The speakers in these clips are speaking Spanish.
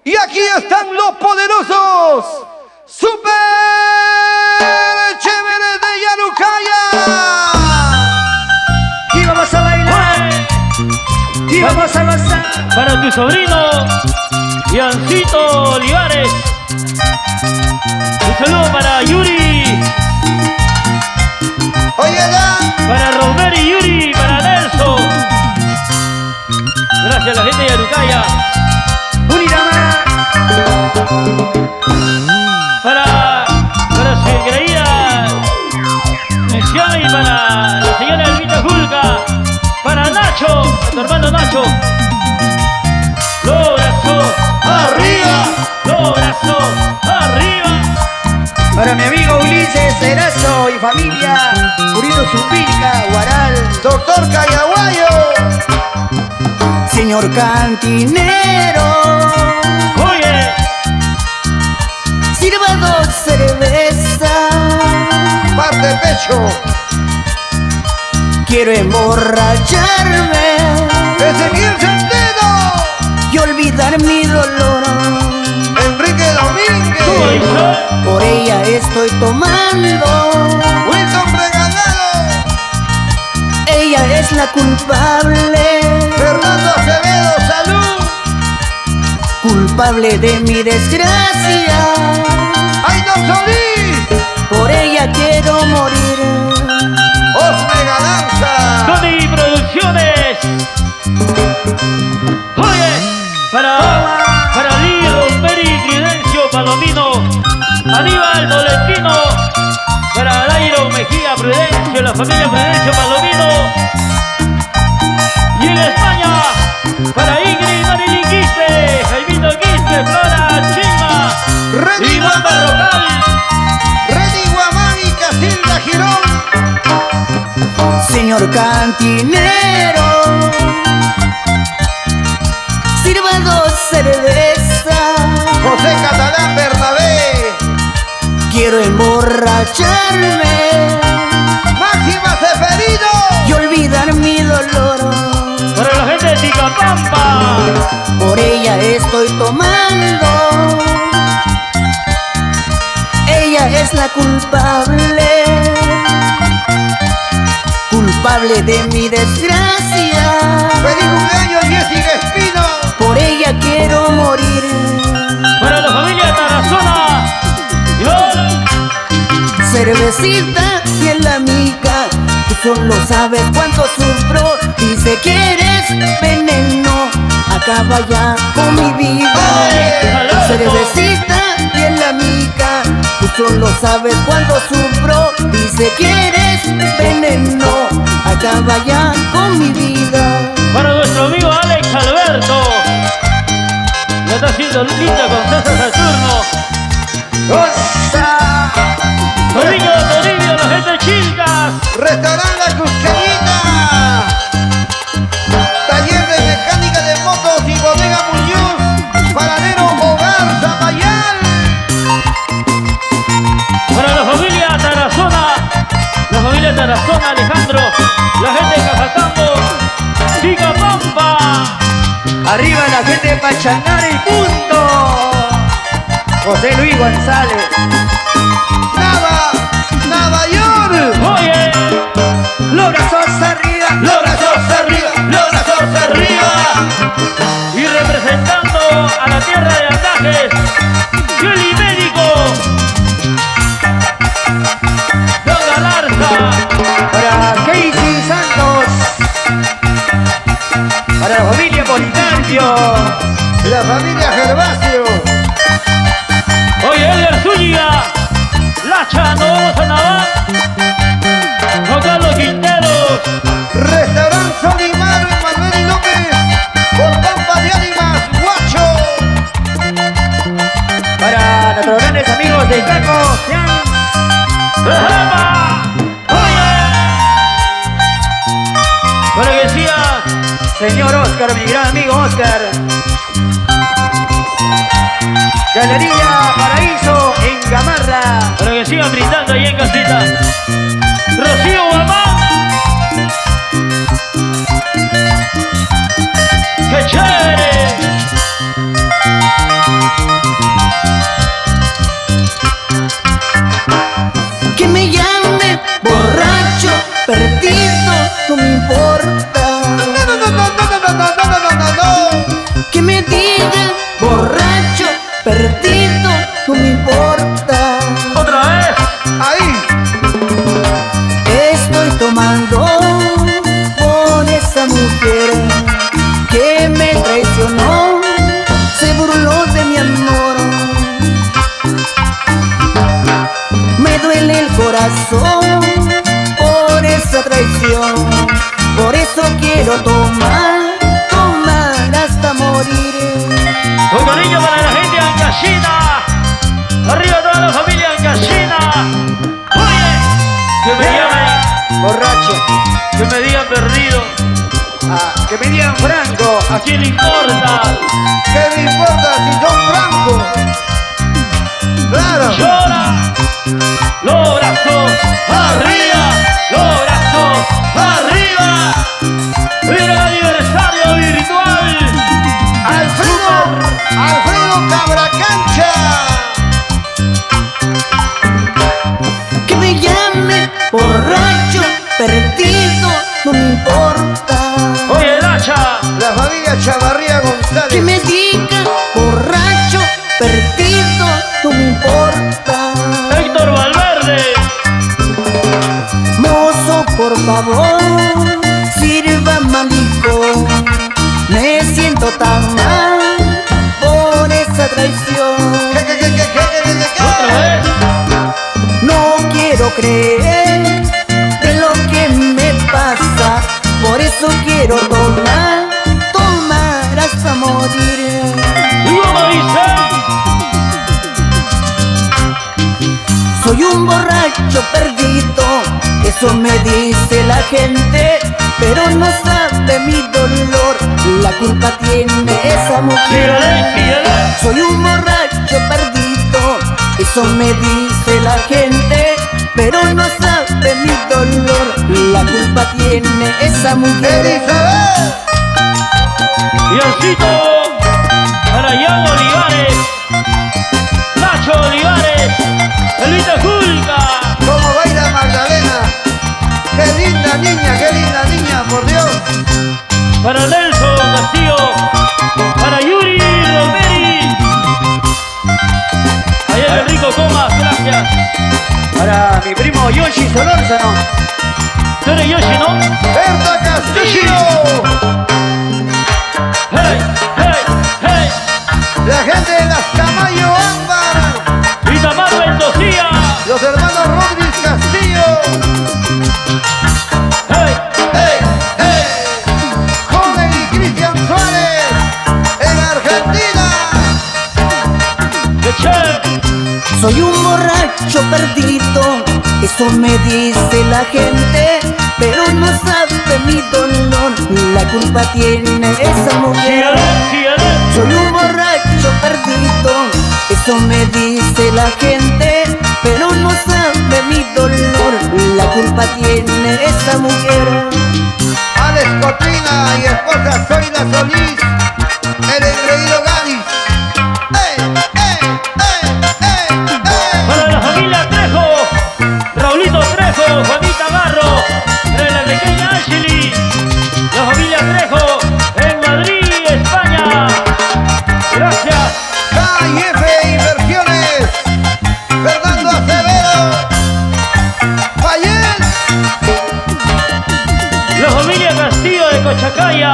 Y aquí están los poderosos Super Chéveres de Yarucaya. Y vamos a bailar. Y vamos a gozar. Para tu sobrino, Yancito Olivares. Un saludo para Yuri. Oye, ya. Para Romero y Yuri, para Nelson. Gracias a la gente de Yarucaya. Unirama. Para su querida Luciana y para la señora Elvita Julca. Para Nacho, a tu hermano Nacho. Los brazos Arriba. los brazos arriba. Para mi amigo Ulises Erazo y familia. Purito Zupilca, Guaral. Doctor Cayaguayo. Señor cantinero, Oye, sirva 2 cervezas. Parte pecho. Quiero emborracharme Ezequiel Centeno. y olvidar mi dolor. Enrique ¿cómo Domínguez. dice? Por ella estoy tomando. Wilson Regalado. Ella es la culpable, Fernando Acevedo. Salud. culpable de mi desgracia. Aidon Solís. Por ella quiero morir. Osme Galanza. Tony Producciones. Oye, para Lee, Romperi, Prudencio, Palomino, Aníbal, Tolentino, para Dairo, Mejía, Prudencio, la familia Prudencio, Palomino. Y en España, para Ingrid, Marilyn Quispe, Jaimito Quispe, Flora, Chima y Reni Juan Guamán. Barrocal. Reni Guamán y Casilda Girón. Señor cantinero, sirva 2 cervezas. José Catalán Bernabé. Quiero emborracharme Máxima Seferino. y olvidar mi dolor. Para la gente de Ticapampa. Por ella estoy tomando. Ella es la culpable, culpable de mi desgracia. Feliz cumpleaños Jessica Espino. Por ella quiero morir. Para la familia Tarazona. Yo, Cervecita y en la mica, tú solo sabes cuánto sufro. Dice que eres veneno, acaba ya con mi vida. Cervecita y en la mica, tú solo sabes cuánto sufro. Dice que eres veneno, acaba ya con mi vida. para nuestro amigo Alex Alberto. La está haciendo linda con César Saturno. Goza. Toribio, la gente de Chilcas. Restaurante La Cuscañita. Taller de mecánica de motos y bodega Muñoz. Paradero Hogar Zapayal. Para la familia Tarazona, Alejandro. La gente de Cajatambo. Ticapampa. Arriba la gente de Pachanare y punto. José Luis González. Nueva York. Oye, Los brazos arriba. los brazos arriba, los brazos arriba. Y representando a la tierra de Andajes, Yuli Médico, Don Galarza, Para Casey Santos. Para la familia Policarpio. La familia Gervasio. oye Edgar Zúñiga, Lacha, no vamos a nadar, Juan Carlos Quinteros, Restaurante Solimar Manuel y López. Por Pampa de Ánimas, Guacho. Para nuestros grandes amigos de Caco. ¡Epa! Oye, para que siga, Señor Oscar, mi gran amigo Oscar. Galería Paraíso en Gamarra. para que sigan brindando ahí en casita. Rocío Guamán, ¡qué chévere! Que me llame borracho, perdido, no me importa. No. Que me digan borracho, perdido, no me importa. Otra vez. Ahí. Estoy tomando por esa mujer que me traicionó, se burló de mi amor. Me duele el corazón por esa traición, por eso quiero tomar, tomar hasta morir. Con cariño para la gente de Ancashina. Arriba toda la familia Ancashina. Oye, que me llamen Borracho. que me digan perdido. Que me digan Franco. ¿A quién le importa? ¿Qué me importa si son Franco? Claro. Llora. Los brazos arriba. Los brazos arriba. Mira el aniversario virtual. Alfredo Cabracancha. Que me llame borracho, perdido, no me importa. Oye, el hacha. La familia Chavarría González. Que me digan borracho, perdido, no me importa. Héctor Valverde. Mozo, por favor, sirva malico. Me siento tan mal por esa traición. Otra vez. No quiero creer de lo que me pasa, por eso quiero tomar, tomar hasta morir. Y como dice. Soy un borracho perdido, eso me dice la gente, pero no sabe mi dolor, la culpa tiene esa Síguele, mujer. síguele. Soy un borracho perdido, eso me dice la gente, pero no sabe mi dolor, la culpa tiene esa mujer. Elizabeth. Diosito para Yago Olivares, Nacho Olivares, Elvita Julca, ¿Cómo baila Magdalena? Qué linda niña, por Dios. para Nelson Castillo, para Yuri Romeri, allá el rico Comas, gracias. Para mi primo Yoshi Solórzano. Tú eres Yoshi, ¿no? Berta Castillo. Hey, hey, hey. La gente de las Camayo Ámbar. Y Tamar Mendocía. Los hermanos Rodríguez Castillo. Hey, Joven y Cristian Suárez. En Argentina. que che. Soy un borracho perdido, eso me dice la gente, pero no sabe mi dolor, la culpa tiene esa mujer. Síguele, síguele. Soy un borracho perdido, eso me dice la gente, pero no sabe mi dolor, la culpa tiene esa mujer. Alex Cotrina y esposa Zoila Solís. El engreído Ganis. Para la familia Trejo, Raulito Trejo, Juanita Garro, de la pequeña Ashley, la familia Trejo en Madrid, España. Gracias. KF Inversiones. Fernando Acevedo. Fayet. La familia Castillo de Cochacaya.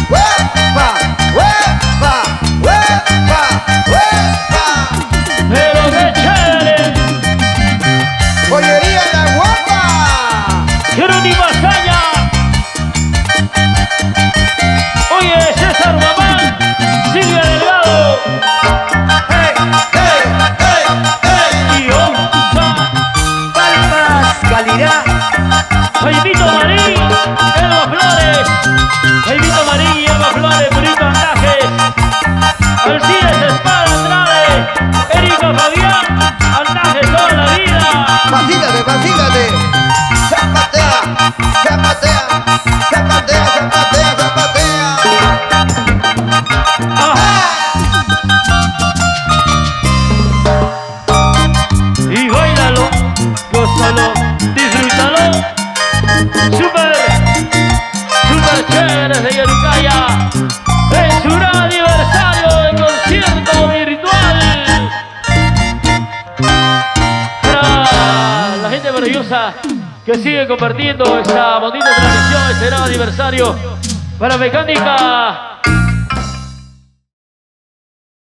¡Huepa! ¡Huepa! ¡Huepa! ¡Huepa! Pero qué chévere. ¡Pollería La Guapa! Jerónimo Azaña. Oye, César Mamán, Silvia Delgado. Super chéveres de Yarucaya, en su gran aniversario de concierto virtual. Para la gente maravillosa que sigue compartiendo esta bonita transmisión, este gran aniversario. Para Mecánica